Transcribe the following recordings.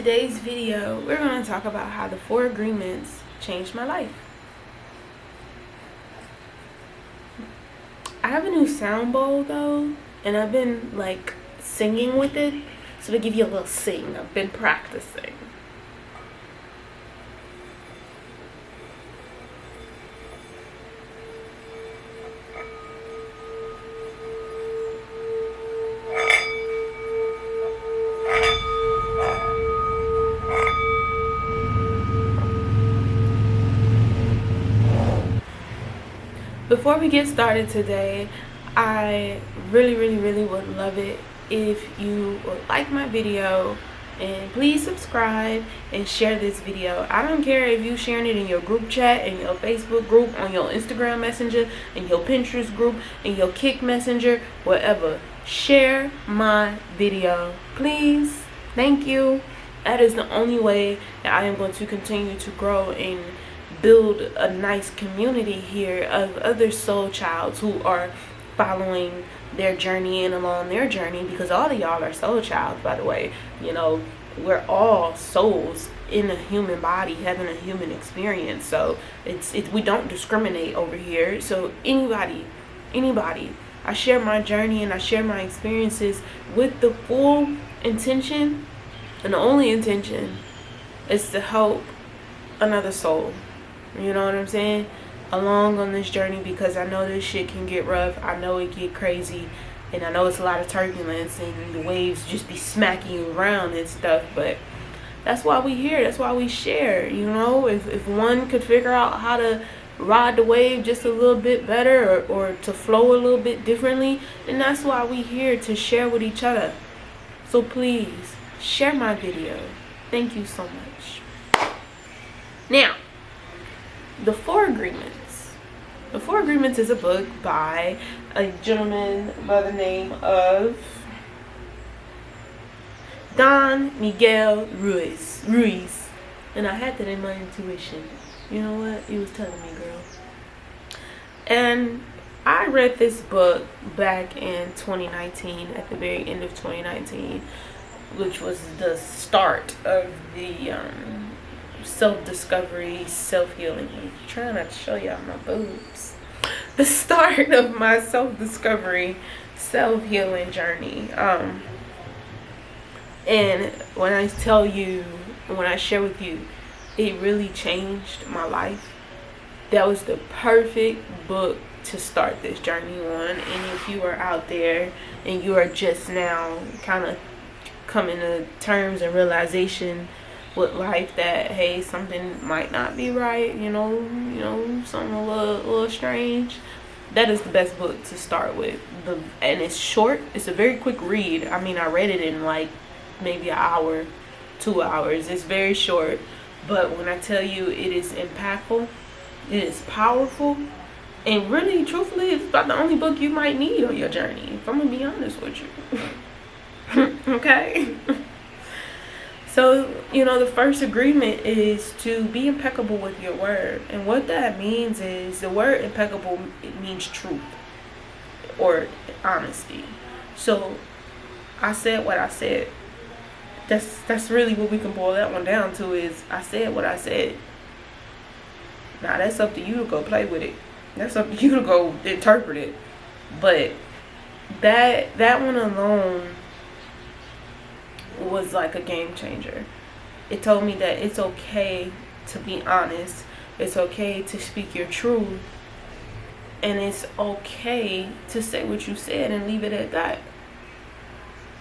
today's video, we're going to talk about how the 4 agreements changed my life. I have a new sound bowl though, and I've been like singing with it. So to give you a little sing, I've been practicing. Before we get started today, I really would love it if you would like my video and please subscribe and share this video. I don't care if you sharing it in your group chat, in your Facebook group, on your Instagram messenger, in your Pinterest group, in your Kick messenger, whatever. Share my video, please. Thank you. That is the only way that I am going to continue to grow and build a nice community here of other soul childs who are following their journey and along their journey, because all of y'all are soul childs, by the way. You know, we're all souls in a human body having a human experience, so it's we don't discriminate over here. So anybody, I share my journey and I share my experiences with the full intention, and the only intention is to help another soul, you know what I'm saying, along on this journey, because I know this shit can get rough. I know it get crazy, and I know it's a lot of turbulence and the waves just be smacking you around and stuff, but that's why we here. That's why we share. You know, if one could figure out how to ride the wave just a little bit better, or to flow a little bit differently, then that's why we here, to share with each other. So please share my video. Thank you so much. Now, The 4 Agreements. The 4 Agreements is a book by a gentleman by the name of Don Miguel Ruiz. And I had that in my intuition. You know what? He was telling me, girl. And I read this book back in 2019, at the very end of 2019, which was the start of the self-discovery, self-healing. I'm trying not to show y'all my boobs. The start of my self-discovery, self-healing journey. And when I tell you, when I share with you, it really changed my life. That was the perfect book to start this journey on. And if you are out there and you are just now kind of coming to terms and realization with life that, hey, something might not be right, you know, something a little strange, that is the best book to start with. And it's short. It's a very quick read. I mean, I read it in like maybe an hour, 2 hours. It's very short, but when I tell you, it is impactful, it is powerful, and really, truthfully, it's about the only book you might need on your journey, if I'm gonna be honest with you. Okay. So, you know, the first agreement is to be impeccable with your word. And what that means is, the word impeccable, it means truth or honesty. So I said what I said. That's really what we can boil that one down to, is I said what I said. Now that's up to you to go play with it. That's up to you to go interpret it. But that one alone was like a game changer. It told me that it's okay to be honest, it's okay to speak your truth, and it's okay to say what you said and leave it at that.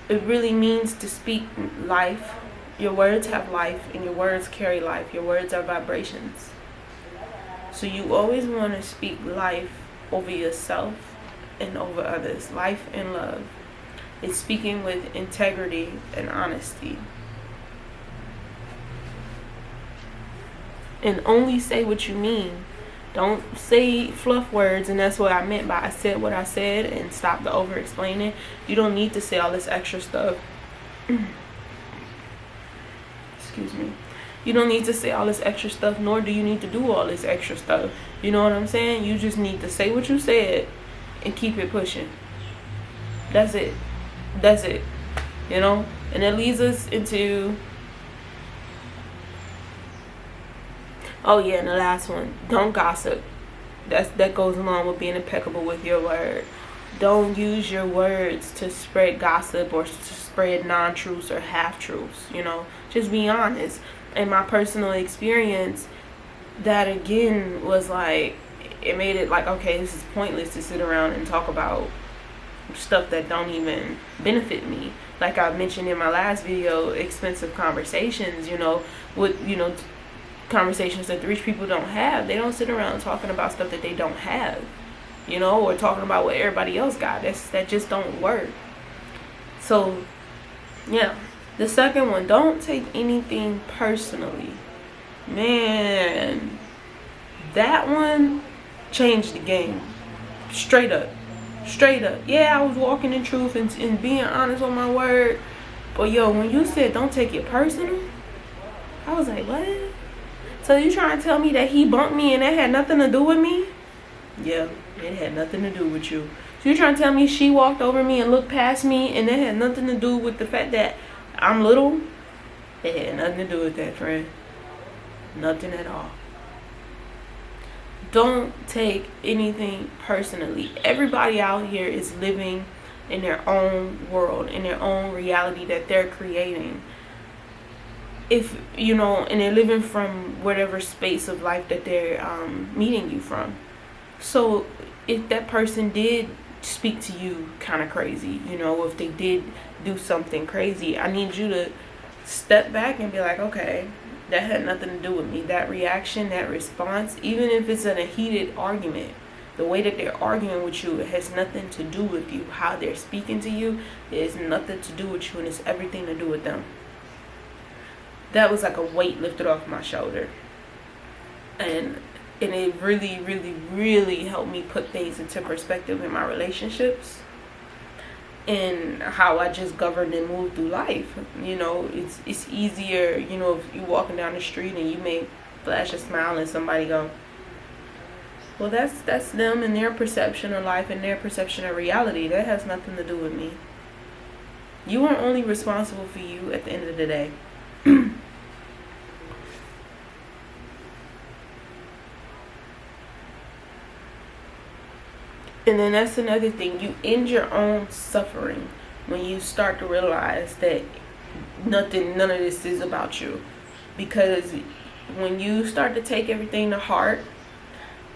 It really means to speak life. Your words have life, and your words carry life. Your words are vibrations. So you always want to speak life over yourself and over others. Life and love. It's speaking with integrity and honesty. And only say what you mean. Don't say fluff words, and that's what I meant by I said what I said, and stop the over explaining. You don't need to say all this extra stuff. Excuse me. You don't need to say all this extra stuff, nor do you need to do all this extra stuff. You know what I'm saying? You just need to say what you said and keep it pushing. That's it. You know? And it leads us into Oh yeah, and the last one, don't gossip. That goes along with being impeccable with your word. Don't use your words to spread gossip or to spread non-truths or half-truths. Just be honest. In my personal experience, that again was like, it made it like, okay, this is pointless to sit around and talk about stuff that don't even benefit me. Like I mentioned in my last video, expensive conversations, with conversations that the rich people don't have. They don't sit around talking about stuff that they don't have, or talking about what everybody else got. That just don't work. So yeah, the second one, don't take anything personally. Man, that one changed the game. Straight up. Yeah, I was walking in truth and being honest on my word. But yo, when you said don't take it personal, I was like, what? So you trying to tell me that he bumped me and that had nothing to do with me? Yeah, it had nothing to do with you. So you trying to tell me she walked over me and looked past me and that had nothing to do with the fact that I'm little? It had nothing to do with that, friend. Nothing at all. Don't take anything personally. Everybody out here is living in their own world, in their own reality that they're creating. And they're living from whatever space of life that they're meeting you from. So if that person did speak to you kind of crazy, if they did do something crazy, I need you to step back and be like, okay, that had nothing to do with me. That reaction, that response, even if it's in a heated argument, the way that they're arguing with you, it has nothing to do with you. How they're speaking to you, it has nothing to do with you, and it's everything to do with them. That was like a weight lifted off my shoulder. And it really, really, really helped me put things into perspective in my relationships and how I just govern and move through life. It's easier, if you're walking down the street and you may flash a smile and somebody go, well, that's them and their perception of life and their perception of reality. That has nothing to do with me. You are only responsible for you at the end of the day. And then that's another thing. You end your own suffering when you start to realize that none of this is about you. Because when you start to take everything to heart,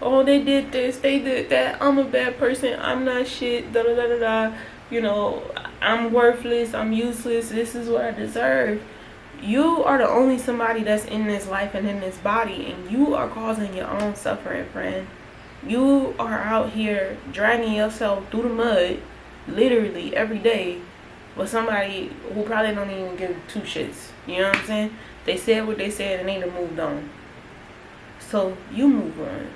oh, they did this, they did that, I'm a bad person, I'm not shit, da da da da da, I'm worthless, I'm useless, this is what I deserve. You are the only somebody that's in this life and in this body, and you are causing your own suffering, friend. You are out here dragging yourself through the mud literally every day with somebody who probably don't even give two shits. You know what I'm saying? They said what they said and they done moved on. So you move on.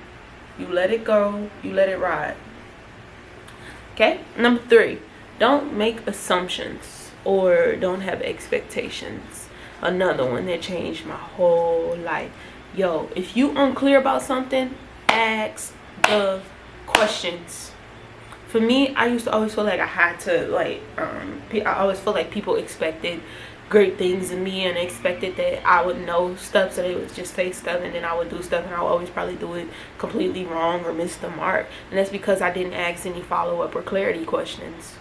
You let it go. You let it ride. Okay? Number 3. Don't make assumptions or don't have expectations. Another one that changed my whole life. Yo, if you unclear about something, ask the questions. For me, I used to always feel like I had to I always feel like people expected great things in me and expected that I would know stuff, so they would just say stuff and then I would do stuff and I would always probably do it completely wrong or miss the mark. And that's because I didn't ask any follow-up or clarity questions.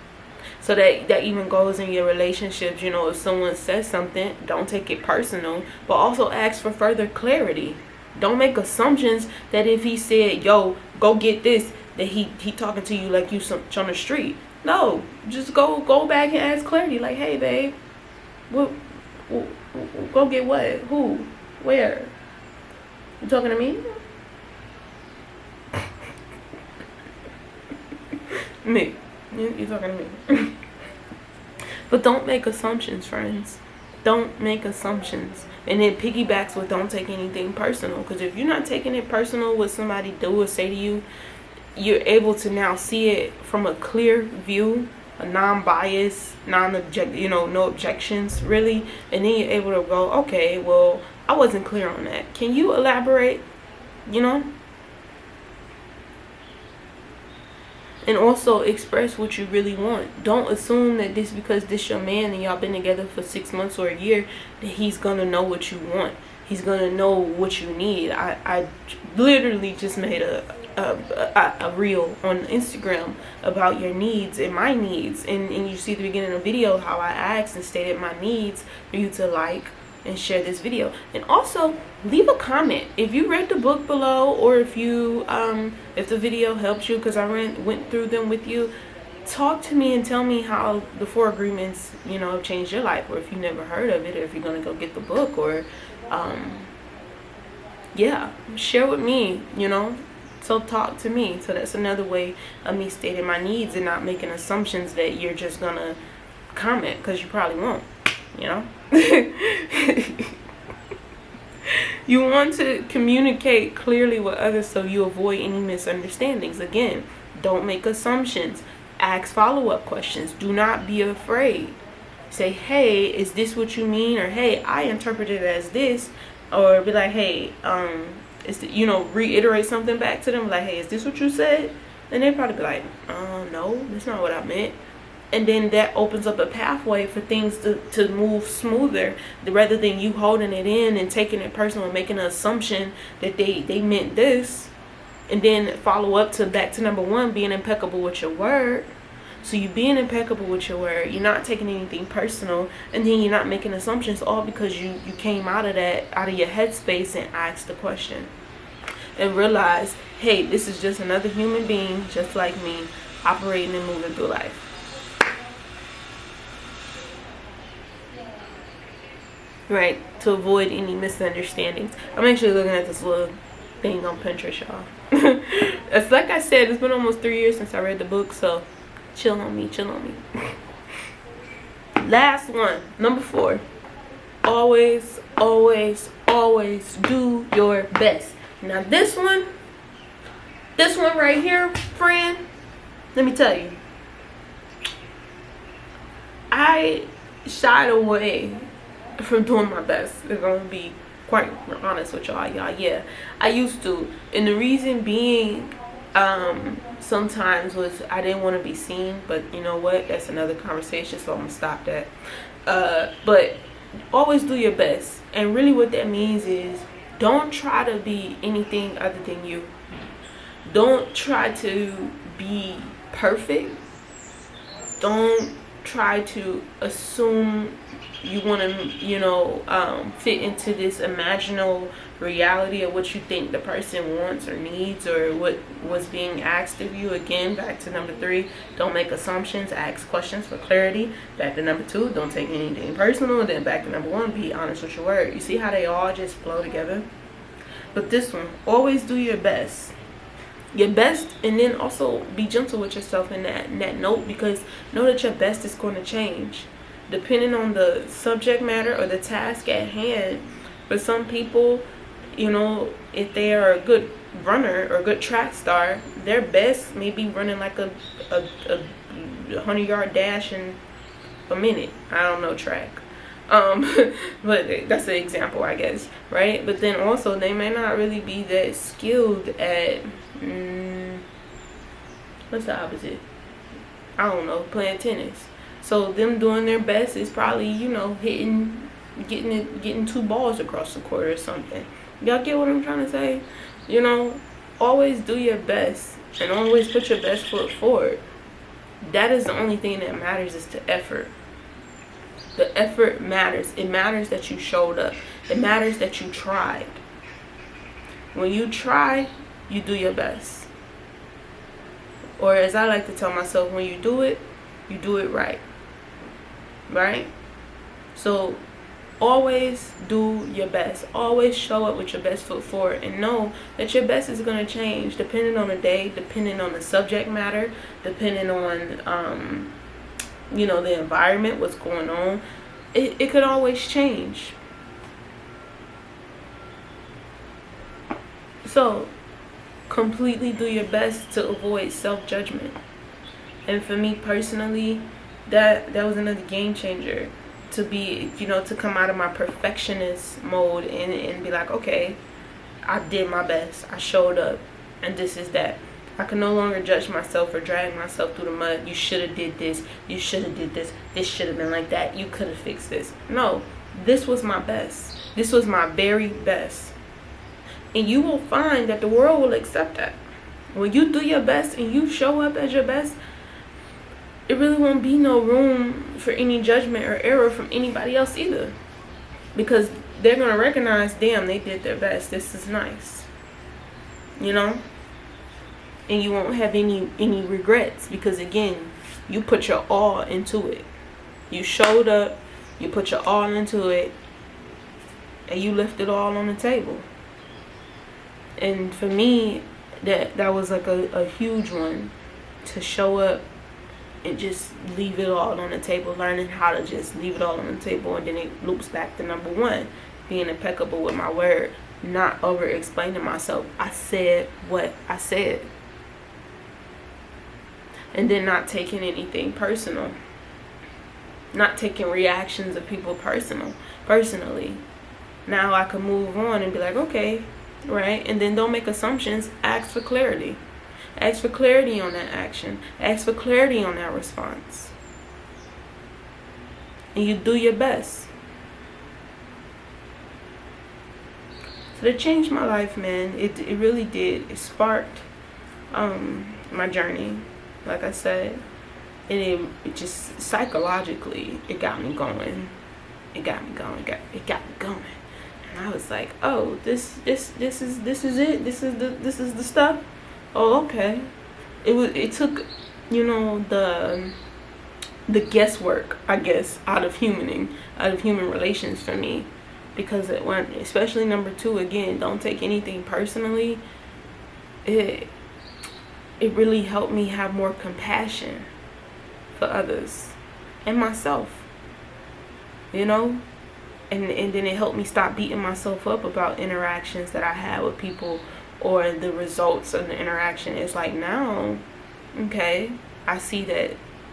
So that even goes in your relationships. If someone says something, don't take it personal, but also ask for further clarity. Don't make assumptions that if he said, yo, go get this, that he talking to you like you on the street. No, just go back and ask clarity. Like, hey, babe, what, go get what? Who? Where? You talking to me? Me. You talking to me? But don't make assumptions, friends. Don't make assumptions. And it piggybacks with don't take anything personal. Because if you're not taking it personal what somebody do or say to you, you're able to now see it from a clear view, a non-biased, no objections really. And then you're able to go, okay, well, I wasn't clear on that. Can you elaborate? And also express what you really want. Don't assume that because this your man and y'all been together for 6 months or a year that he's gonna know what you want. He's gonna know what you need. I literally just made a reel on Instagram about your needs and my needs, and you see at the beginning of the video how I asked and stated my needs for you to like and share this video. And also leave a comment if you read the book below, or if you if the video helped you, because I went through them with you. Talk to me and tell me how the 4 agreements, you know, have changed your life, or if you never heard of it, or if you're gonna go get the book, or yeah, share with me, you know. So talk to me. So that's another way of me stating my needs and not making assumptions that you're just gonna comment, because you probably won't, you know. You want to communicate clearly with others so you avoid any misunderstandings. Again, don't make assumptions. Ask follow-up questions. Do not be afraid. Say, hey, is this what you mean? Or, hey, I interpret it as this. Or be like, hey, you know, reiterate something back to them. Like, hey, is this what you said? And they'd probably be like, no, that's not what I meant. And then that opens up a pathway for things to move smoother, rather than you holding it in and taking it personal and making an assumption that they meant this. And then follow up to back to number 1, being impeccable with your word. So you being impeccable with your word, you're not taking anything personal, and then you're not making assumptions, all because you came out of your headspace and asked the question. And realize, hey, this is just another human being just like me, operating and moving through life. Right, to avoid any misunderstandings. I'm actually looking at this little thing on Pinterest, y'all. It's like I said, it's been almost 3 years since I read the book, so chill on me. Last one, number 4. Always do your best. Now this one right here, friend, let me tell you, I shied away from doing my best. If I'm gonna be quite honest with y'all, yeah, I used to. And the reason being, sometimes was I didn't want to be seen, but you know what, that's another conversation, so I'm gonna stop that. But always do your best. And really what that means is, don't try to be anything other than you. Don't try to be perfect. Don't try to assume you want to, you know, fit into this imaginal reality of what you think the person wants or needs, or what was being asked of you. Again, back to number 3, don't make assumptions, ask questions for clarity. Back to number 2, don't take anything personal. And then back to number 1, be honest with your word. You see how they all just flow together? But this one, always do your best. Your best, and then also be gentle with yourself in that note, because know that your best is going to change depending on the subject matter or the task at hand. For some people, you know, if they are a good runner or a good track star, their best may be running like a 100-yard dash in a minute. I don't know track, but that's an example, I guess, right? But then also they may not really be that skilled at what's the opposite? I don't know, playing tennis. So them doing their best is probably, you know, getting 2 balls across the court or something. Y'all get what I'm trying to say? You know, always do your best and always put your best foot forward. That is the only thing that matters, is the effort. The effort matters. It matters that you showed up. It matters that you tried. When you try, you do your best. Or as I like to tell myself, when you do it right. Right? So always do your best. Always show up with your best foot forward, and know that your best is going to change depending on the day, depending on the subject matter, depending on you know, the environment, what's going on. It could always change. So completely do your best to avoid self-judgment. And for me personally, that was another game changer, to be, you know, to come out of my perfectionist mode and be like, okay, I did my best, I showed up, and this is that. I can no longer judge myself or drag myself through the mud. You should have did this, you should have did this should have been like that, you could have fixed this. No, this was my best. This was my very best. And you will find that the world will accept that. When you do your best and you show up as your best, it really won't be no room for any judgment or error from anybody else either. Because they're going to recognize, damn, they did their best. This is nice. You know? And you won't have any regrets, because again, you put your all into it. You showed up, you put your all into it, and you left it all on the table. And for me, that was like a huge one, to show up and just leave it all on the table, learning how to just leave it all on the table. And then it loops back to number one, being impeccable with my word, not over explaining myself. I said what I said. And then not taking anything personal. Not taking reactions of people personally. Now I can move on and be like, okay, right? And then don't make assumptions. Ask for clarity. Ask for clarity on that action. Ask for clarity on that response. And you do your best. So it changed my life, man. It really did. It sparked my journey, like I said. And it just psychologically, it got me going. It got me going. It got me going. And I was like, oh, this is it. This is the stuff. Oh, okay. It took, you know, the guesswork, I guess, out of human relations for me, because it went, especially number two, again, don't take anything personally. It really helped me have more compassion for others and myself, you know. And then it helped me stop beating myself up about interactions that I had with people, or the results of the interaction. It's like, now, okay, I see that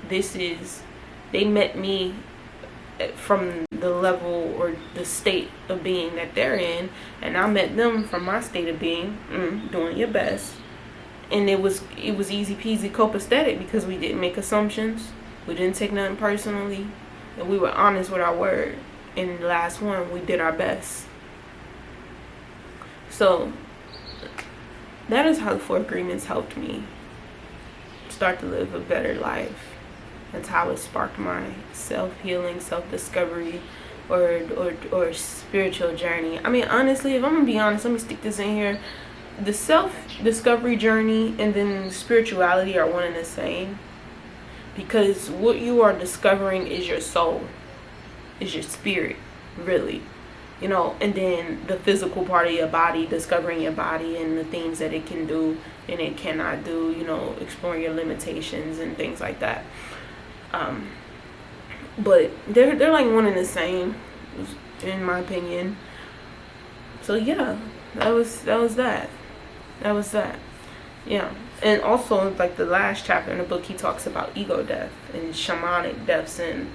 they met me from the level or the state of being that they're in, and I met them from my state of being, doing your best. And it was easy peasy copacetic, because we didn't make assumptions, we didn't take nothing personally, and we were honest with our word. And the last one, we did our best. So that is how the 4 Agreements helped me start to live a better life. That's how it sparked my self-healing, self-discovery, or spiritual journey. I mean, honestly, if I'm gonna be honest, let me stick this in here. The self-discovery journey and then spirituality are one and the same, because what you are discovering is your soul, is your spirit, really. You know, and then the physical part of your body, discovering your body and the things that it can do and it cannot do, you know, exploring your limitations and things like that. But they're like one and the same, in my opinion. So yeah, that was that. Yeah. And also, like, the last chapter in the book, he talks about ego death and shamanic deaths, and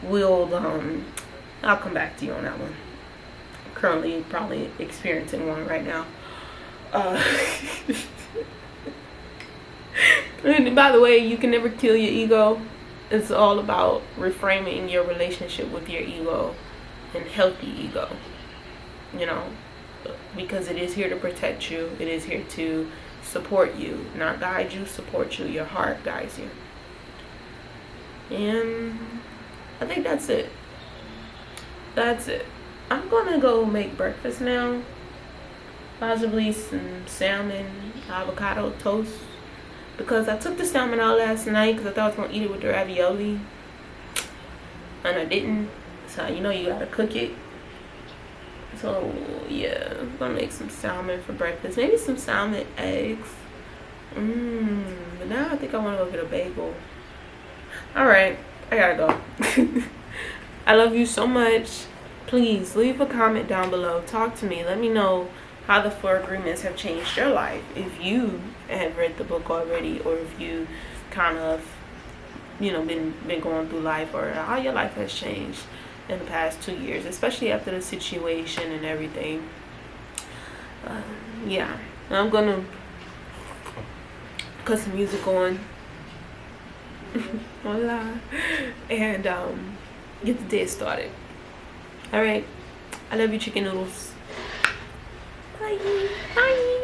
I'll come back to you on that one. Currently probably experiencing one right now. And by the way, you can never kill your ego. It's all about reframing your relationship with your ego, and healthy ego, you know, because it is here to protect you. It is here to support you, not guide you, support you. Your heart guides you. And I think that's it. I'm gonna go make breakfast now. Possibly some salmon, avocado toast. Because I took the salmon out last night because I thought I was gonna eat it with the ravioli. And I didn't. So, you know, you gotta cook it. So, yeah, I'm gonna make some salmon for breakfast. Maybe some salmon eggs. But now I think I wanna go get a bagel. Alright, I gotta go. I love you so much. Please leave a comment down below. Talk to me. Let me know how the 4 Agreements have changed your life. If you have read the book already, or if you kind of, you know, been going through life, or how your life has changed in the past 2 years, especially after the situation and everything. Yeah, I'm gonna put some music on. Hola. And get the day started. All right, I love you, chicken noodles. Bye. Bye.